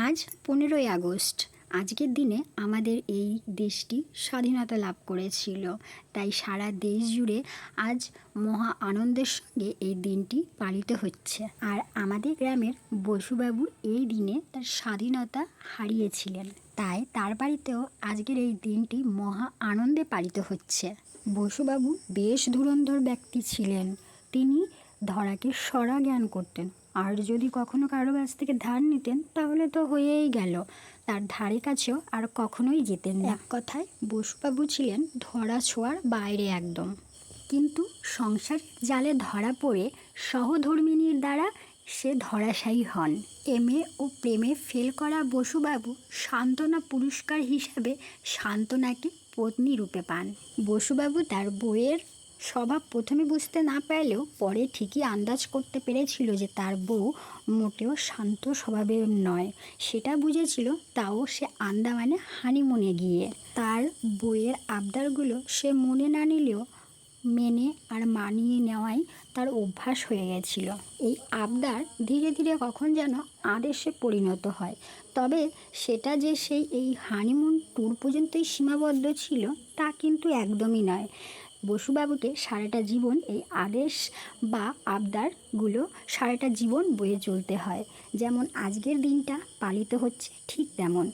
আজ 15ই আগস্ট। আজকের দিনে আমাদের এই দেশটি স্বাধীনতা লাভ করেছিল। তাই সারা দেশ জুড়ে আজ মহা আনন্দের সঙ্গে এই দিনটি পালিত হচ্ছে। আর আমাদের গ্রামের বসুবাবু এই দিনে তার স্বাধীনতা হারিয়েছিলেন, তাই তার বাড়িতেও আজকের এই দিনটি মহা আনন্দে পালিত হচ্ছে। বসুবাবু বেশ ধুরন্ধর ব্যক্তি ছিলেন। তিনি ধরাকে সরা জ্ঞান করতেন, আর যদি কখনো কারো কাছ থেকে ধার নিতেন তাহলে তো হয়েই গেল, তার ধারে কাছেও আর কখনোই যেতেন না। এক কথায় বসুবাবু ছিলেন ধরা ছোঁয়ার বাইরে একদম। কিন্তু সংসারের জালে ধরা পড়ে সহধর্মিণীর দ্বারা সে ধরাশায়ী হন। এমএ ও প্রেমে ফেল করা বসুবাবু সান্ত্বনা পুরস্কার হিসাবে সান্ত্বনাকে পত্নী রূপে পান। বসুবাবু তার বউয়ের স্বভাব প্রথমে বুঝতে না পারলেও পরে ঠিকই আন্দাজ করতে পেরেছিল যে তার বউ মোটেও শান্ত স্বভাবের নয়। সেটা বুঝেছিল, তাও সে আন্দামানে হানিমুনে গিয়ে তার বউয়ের আবদারগুলো সে মনে না নিলেও মেনে আর মানিয়ে নেওয়াই তার অভ্যাস হয়ে গেছিল। এই আবদার ধীরে ধীরে কখন যেন আদেশে পরিণত হয়। তবে সেটা যে এই হানিমুন ট্যুর পর্যন্তই সীমাবদ্ধ ছিল তা কিন্তু একদমই নয়। বসুবাবুকে সারাটা জীবন এই আদেশ বা আবদারগুলো সারাটা জীবন বয়ে চলতে হয়। যেমন আজকের দিনটা পালিত হচ্ছে ঠিক তেমন।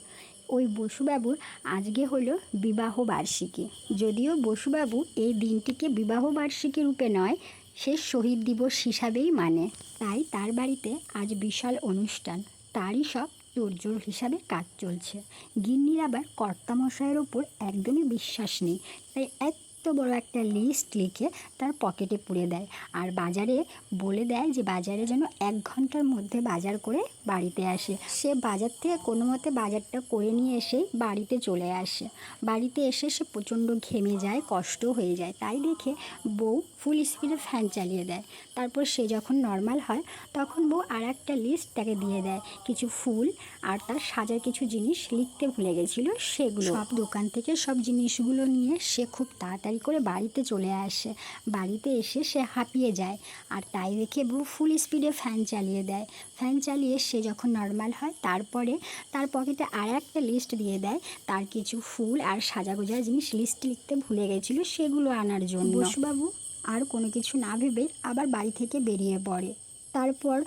ওই বসুবাবুর আজকে হলো বিবাহ বার্ষিকী। যদিও বসুবাবু এই দিনটিকে বিবাহ বার্ষিকী রূপে নয়, সে শহীদ দিবস হিসাবেই মানে। তাই তার বাড়িতে আজ বিশাল অনুষ্ঠান, তারই সব তোড়জোড় হিসাবে কাজ চলছে। গিন্নির আবার কর্তামশাইয়ের ওপর একদমই বিশ্বাস নেই, তাই এত বড় একটা লিস্ট লিখে তার পকেটে পুরে দেয় আর বাজারে বলে দেয় যে বাজারে যেন 1 ঘন্টার মধ্যে বাজার করে বাড়িতে আসে। সে বাজার থেকে কোনো মতে বাজারটা করে নিয়ে এসেই বাড়িতে চলে আসে। বাড়িতে এসে সে প্রচণ্ড ঘেমে যায়, কষ্ট হয়ে যায়। তাই দেখে বউ ফুল স্পিডে ফ্যান চালিয়ে দেয়। তারপর সে যখন নর্মাল হয় তখন বউ আর একটা লিস্ট তাকে দিয়ে দেয়, কিছু ফুল আর তার সাজার কিছু জিনিস লিখতে ভুলে গেছিল সেগুলো। সব দোকান থেকে সব জিনিসগুলো নিয়ে সে খুব তাড়াতাড়ি করে বাড়িতে চলে আসে। বাড়িতে এসে সে হাঁপিয়ে যায়, আর তাই দেখে বউ ফুল স্পিডে ফ্যান চালিয়ে দেয়। ফ্যান চালিয়ে সে যখন নর্মাল হয় তারপরে তার পকেটে আর একটা লিস্ট দিয়ে দেয়, তার কিছু ফুল আর সাজাগোজার জিনিস লিস্ট লিখতে ভুলে গেছিল সেগুলো আনার জন্য। বসুবাবু আর কোনো কিছু না ভেবে আবার বাড়ি থেকে বেরিয়ে পড়ে। তারপর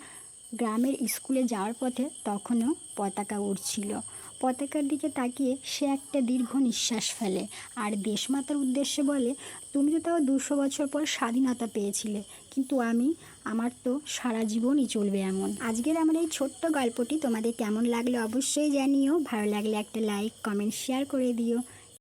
গ্রামের স্কুলে যাওয়ার পথে তখনও পতাকা উড়ছিল। পতাকার দিকে তাকিয়ে সে একটা দীর্ঘ নিঃশ্বাস ফেলে আর দেশমাতার উদ্দেশ্যে বলে, তুমি তো তাও 200 বছর পর স্বাধীনতা পেয়েছিলে, কিন্তু আমার তো সারা জীবনই চলবে এমন। আজকের আমার এই ছোট্ট গল্পটি তোমাদের কেমন লাগলো অবশ্যই জানিও। ভালো লাগলে একটা লাইক, কমেন্ট, শেয়ার করে দিও।